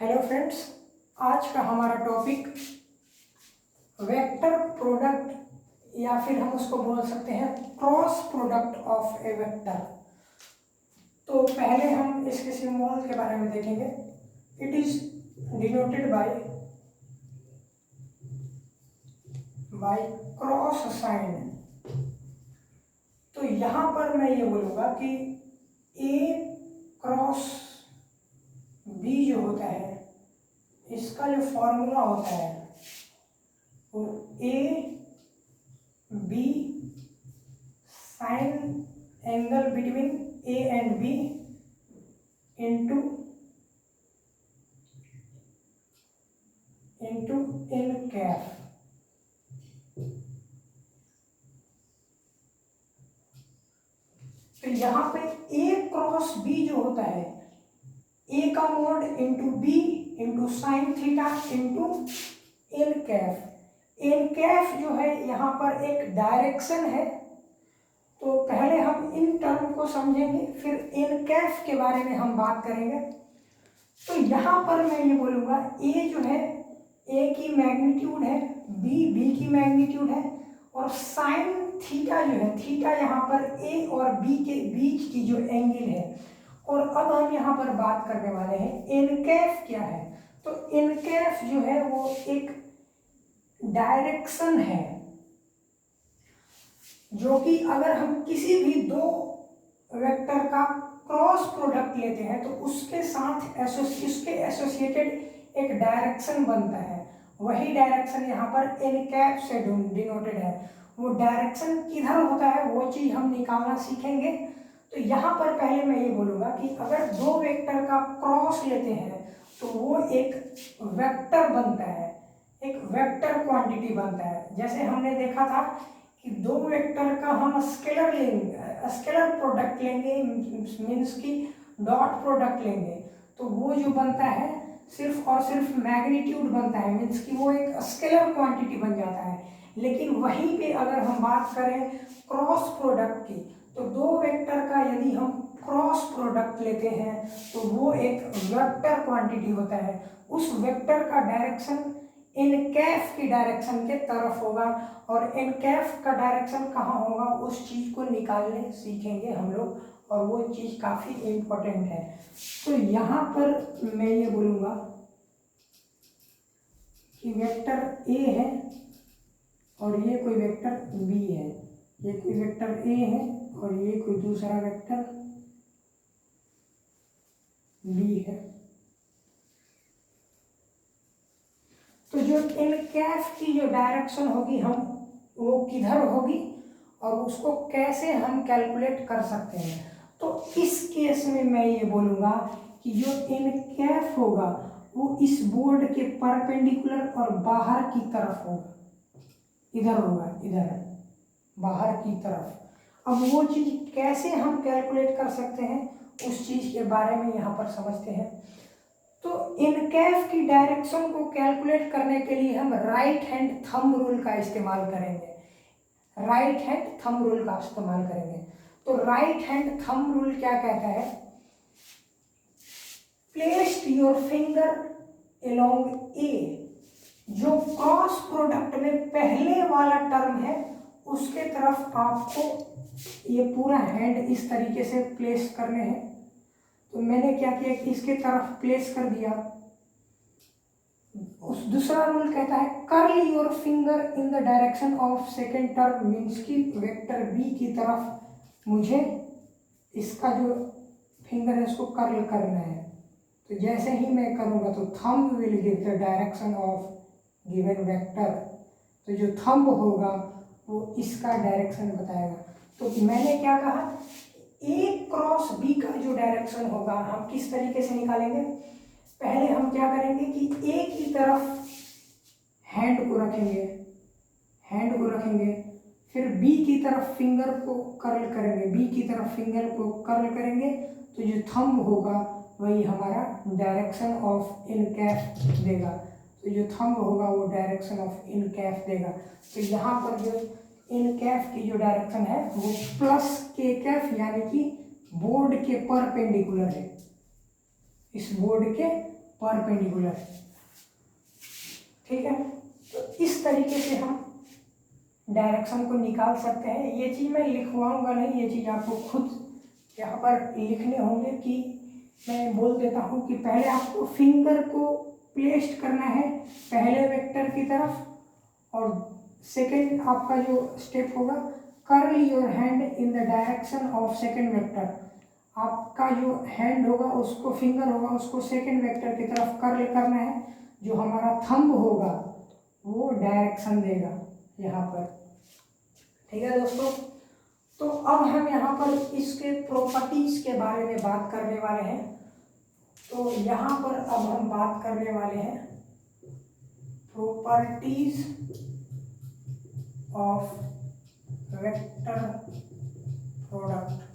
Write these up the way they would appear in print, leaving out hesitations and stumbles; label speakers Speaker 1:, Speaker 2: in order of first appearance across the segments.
Speaker 1: Hello friends, आज का हमारा टॉपिक वेक्टर प्रोडक्ट या फिर हम उसको बोल सकते हैं cross product of A vector. तो पहले हम इसके सिंबल के बारे में देखेंगे। It is denoted by cross sign. तो यहाँ पर मैं ये बोलूँगा कि ए क्रॉस बी जो होता है, इसका जो फॉर्मूला होता है वो A B sine angle between A and B into N cap. तो यहाँ पे ए क्रॉस बी जो होता है, ए का mod into B into sine theta into N cap. N cap जो है यहाँ पर एक डायरेक्शन है। तो पहले हम इन टर्म को समझेंगे, फिर एन कैफ के बारे में हम बात करेंगे। तो यहाँ पर मैं ये बोलूँगा ए जो है ए की मैग्नीट्यूड है, बी की मैग्नीट्यूड है, और साइन थीटा जो है, थीटा यहाँ पर ए और बी के बीच की जो एंगल है। और अब हम यहाँ पर बात करने वाले हैं एन कैफ क्या है। तो एन कैफ जो है वो एक डायरेक्शन है, जो कि अगर हम किसी भी दो वेक्टर का क्रॉस प्रोडक्ट लेते हैं तो उसके साथ उसके एसोसिएटेड एक डायरेक्शन बनता है। वही डायरेक्शन यहाँ पर एन कैफ से डिनोटेड है। वो डायरेक्शन किधर होता है वो चीज़ हम निकालना सीखेंगे। तो यहाँ पर पहले मैं ये बोलूँगा कि अगर दो वेक्टर का क्रॉस लेते हैं तो वो एक वेक्टर बनता है, एक वेक्टर क्वांटिटी बनता है। जैसे हमने देखा था कि दो वेक्टर का हम स्केलर लेंगे, स्केलर प्रोडक्ट लेंगे, मीन्स की डॉट प्रोडक्ट लेंगे, तो वो जो बनता है सिर्फ और सिर्फ मैग्नीट्यूड बनता है, मीन्स की वो एक स्केलर क्वांटिटी बन जाता है। लेकिन वहीं पे अगर हम बात करें क्रॉस प्रोडक्ट की, तो दो वेक्टर का यदि हम क्रॉस प्रोडक्ट लेते हैं तो वो एक वेक्टर क्वांटिटी होता है। उस वेक्टर का डायरेक्शन एन कैफ की डायरेक्शन के तरफ होगा, और एन कैफ का डायरेक्शन कहाँ होगा उस चीज़ को निकालने सीखेंगे हम लोग, और वो चीज़ काफ़ी इम्पोर्टेंट है। तो यहाँ पर मैं ये बोलूँगा कि वेक्टर ए है और ये कोई वेक्टर बी है, ये कोई वेक्टर ए है और ये कोई दूसरा वेक्टर बी है। तो जो एन कैफ की जो डायरेक्शन होगी हम वो किधर होगी और उसको कैसे हम कैलकुलेट कर सकते हैं। तो इस केस में मैं ये बोलूँगा कि जो एन कैफ होगा वो इस बोर्ड के परपेंडिकुलर और बाहर की तरफ होगा, इधर होगा, इधर बाहर की तरफ। अब वो चीज़ कैसे हम कैलकुलेट कर सकते हैं उस चीज़ के बारे में यहाँ पर समझते हैं। तो इन कैफ की डायरेक्शन को कैलकुलेट करने के लिए हम राइट हैंड थंब रूल का इस्तेमाल करेंगे, राइट हैंड थंब रूल का इस्तेमाल करेंगे। तो राइट हैंड थंब रूल क्या कहता है, प्लेस योर फिंगर अलोंग ए। जो क्रॉस प्रोडक्ट में पहले वाला टर्म है उसके तरफ आपको ये पूरा हैंड इस तरीके से प्लेस करने हैं। तो मैंने क्या किया कि इसके तरफ प्लेस कर दिया। उस दूसरा रूल कहता है curl your finger in the direction of second term, means की वेक्टर बी की तरफ मुझे इसका जो फिंगर है उसको कर्ल करना है। तो जैसे ही मैं करूँगा तो thumb will give the direction of given vector. तो जो थंब होगा वो इसका डायरेक्शन बताएगा। तो मैंने क्या कहा, ए क्रॉस बी का जो डायरेक्शन होगा हम किस तरीके से निकालेंगे। पहले हम क्या करेंगे कि ए की तरफ हैंड को रखेंगे, हैंड को रखेंगे, फिर बी की तरफ फिंगर को कर्ल करेंगे, बी की तरफ फिंगर को कर्ल करेंगे। तो जो थंब होगा वही हमारा डायरेक्शन ऑफ इन कैफ देगा। तो जो थंब होगा वो डायरेक्शन ऑफ इन कैफ देगा। तो यहाँ पर जो इन कैफ की जो डायरेक्शन है वो प्लस के कैफ यानी कि बोर्ड के परपेंडिकुलर है, इस बोर्ड के परपेंडिकुलर। ठीक है, तो इस तरीके से हम डायरेक्शन को निकाल सकते हैं। ये चीज़ मैं लिखवाऊंगा नहीं, ये चीज़ आपको खुद यहाँ पर लिखने होंगे। कि मैं बोल देता हूँ कि पहले आपको फिंगर को प्लेस्ड करना है पहले वेक्टर की तरफ, और सेकेंड आपका जो स्टेप होगा, curl your hand in the direction of second vector. आपका जो हैंड होगा, उसको फिंगर होगा, उसको सेकेंड वेक्टर की तरफ कर्ल करना है। जो हमारा थंब होगा वो डायरेक्शन देगा यहाँ पर। ठीक है दोस्तों, तो अब हम यहाँ पर इसके प्रॉपर्टीज के बारे में बात करने वाले हैं। तो यहाँ पर अब हम बात करने वाले हैं प्रॉपर्टीज ऑफ वेक्टर प्रोडक्ट।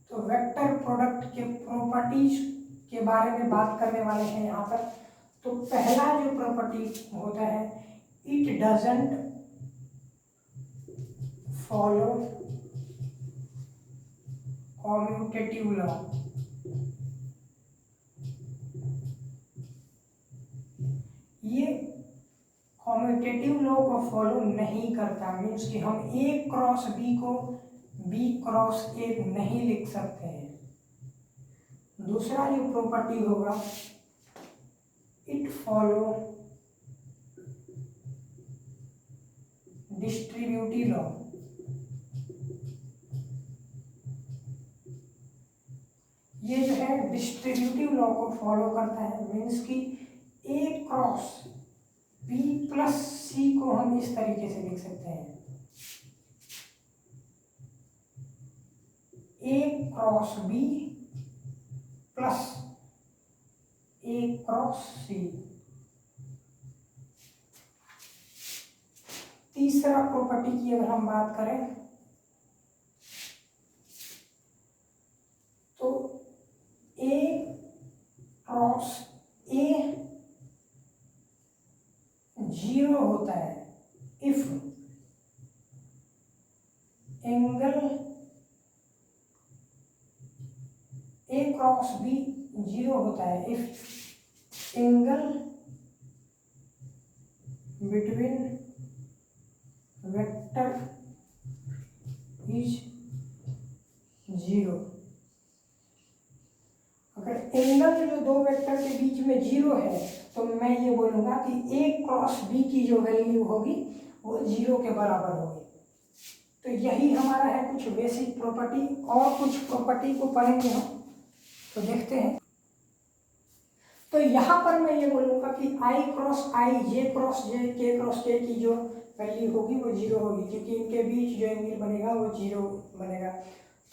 Speaker 1: तो वेक्टर प्रोडक्ट के प्रॉपर्टीज के बारे में बात करने वाले हैं यहाँ पर। तो पहला जो प्रॉपर्टी होता है, it doesn't follow commutative law. ये कॉम्यूटेटिव लॉ को फॉलो नहीं करता। मीन्स कि हम ए क्रॉस बी को बी क्रॉस ए नहीं लिख सकते हैं। दूसरा जो प्रॉपर्टी होगा, इट फॉलो डिस्ट्रीब्यूटिव लॉ। ये जो है डिस्ट्रीब्यूटिव लॉ को फॉलो करता है। मीन्स कि ए क्रॉस बी प्लस सी को हम इस तरीके से लिख सकते हैं, ए क्रॉस बी प्लस ए क्रॉस सी। तीसरा प्रॉपर्टी की अगर हम बात करें तो ए क्रॉस ए 0 होता है if angle A cross B 0 होता है if angle between vector is 0। अगर एंगल जो दो वेक्टर के बीच में 0 है तो मैं ये बोलूँगा कि ए क्रॉस बी की जो वैल्यू होगी वो 0 के बराबर होगी। तो यही हमारा है कुछ बेसिक प्रॉपर्टी। और कुछ प्रॉपर्टी को पढ़ेंगे हम, तो देखते हैं। तो यहाँ पर मैं ये बोलूँगा कि आई क्रॉस आई, जे क्रॉस जे, के क्रॉस के की जो वैल्यू होगी वो 0 होगी, क्योंकि इनके बीच जो एंगल बनेगा वो 0 बनेगा।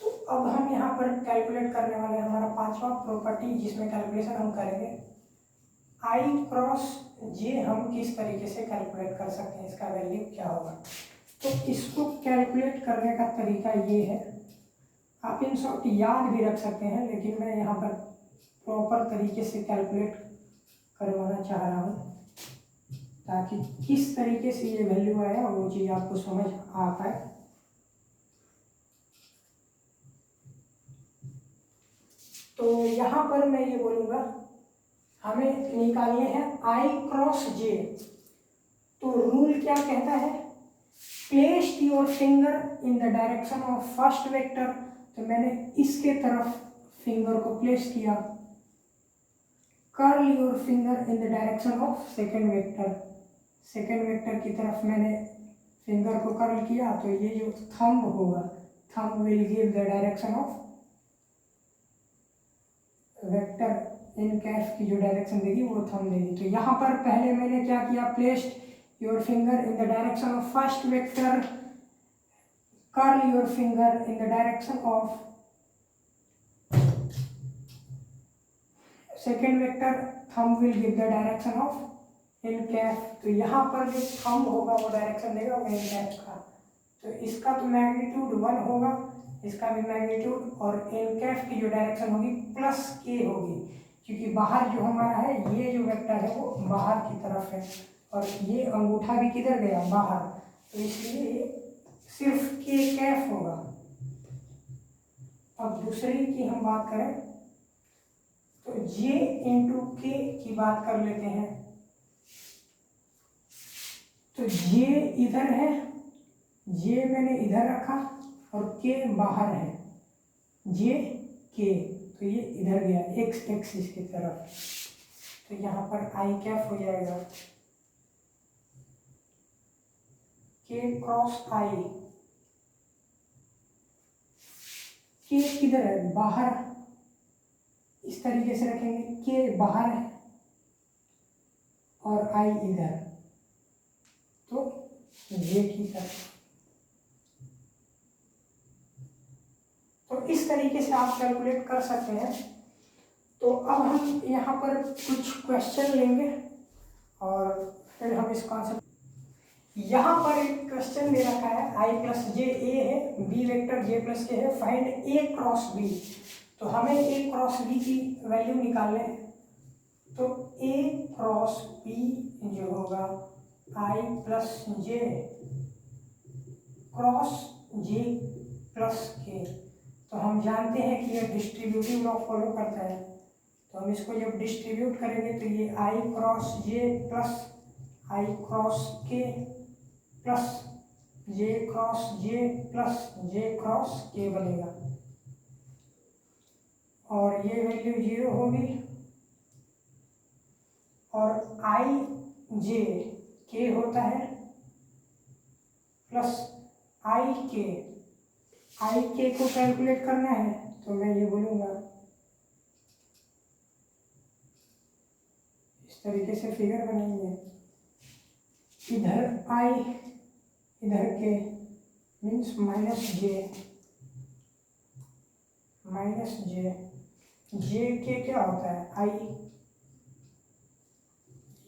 Speaker 1: तो अब हम यहाँ पर कैलकुलेट करने वाले हैं हमारा पांचवा प्रॉपर्टी, जिसमें कैलकुलेशन हम करेंगे आई क्रॉस जे। हम किस तरीके से कैलकुलेट कर सकते हैं, इसका वैल्यू क्या होगा। तो इसको कैलकुलेट करने का तरीका ये है, आप इन शॉर्ट याद भी रख सकते हैं, लेकिन मैं यहाँ पर प्रॉपर तरीके से कैलकुलेट करवाना चाह रहा हूँ ताकि किस तरीके से ये वैल्यू आया वो चीज़ आपको समझ आ पाए। तो यहाँ पर मैं ये बोलूँगा हमें निकालने हैं आई क्रॉस जे। तो रूल क्या कहता है, place your finger in the direction of first vector. तो मैंने इसके तरफ फिंगर को प्लेस किया। Curl your finger in the direction of second vector. Second vector की तरफ मैंने फिंगर को कर्ल किया, तो ये जो थंब होगा, thumb will give the direction of vector in कैफ की जो डायरेक्शन देगी वो थंब देगी। तो यहाँ पर पहले मैंने क्या किया, placed your finger in the direction of first vector, curl your finger in the direction of second vector, thumb will give the direction of in कैफ। तो यहाँ पर जो थंब होगा वो डायरेक्शन देगा वो इन कैफ का। तो इसका तो मैग्नीट्यूड 1 होगा, इसका भी मैग्नीट्यूड, और इन कैफ की जो डायरेक्शन होगी प्लस के होगी, क्योंकि बाहर जो हमारा है ये जो वेक्टर है वो बाहर की तरफ है और ये अंगूठा भी किधर गया, बाहर। तो इसलिए ये सिर्फ के कैफ होगा। अब दूसरी की हम बात करें तो j इंटू के की बात कर लेते हैं। तो j इधर है, j मैंने इधर रखा और k बाहर है, j k, तो ये इधर गया x एक्सिस की तरफ, तो यहाँ पर i कैप हो जाएगा k क्रॉस i। k किधर है, बाहर, इस तरीके से रखेंगे, k बाहर है और i इधर, तो j की तरफ। तो इस तरीके से आप कैलकुलेट कर सकते हैं। तो अब हम यहाँ पर कुछ क्वेश्चन लेंगे और फिर हम इस कॉन्सेप्ट, यहाँ पर एक क्वेश्चन दे रखा है i प्लस जे ए है, b वेक्टर j प्लस के है, फाइंड a क्रॉस b। तो हमें a क्रॉस b की वैल्यू निकालने है। तो a क्रॉस b जो होगा i plus J cross j plus के। तो हम जानते हैं कि यह डिस्ट्रीब्यूटिव लॉ फॉलो करता है, तो हम इसको जब डिस्ट्रीब्यूट करेंगे तो ये i cross j plus i cross k plus j cross j plus j cross k बनेगा, और ये वैल्यू 0 होगी, और i j k होता है प्लस i k को कैलकुलेट करना है। तो मैं ये बोलूँगा, इस तरीके से फिगर बनाएंगे, इधर i इधर k means minus j j k क्या होता है i,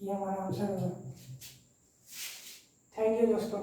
Speaker 1: ये हमारा आंसर होगा। थैंक यू दोस्तों।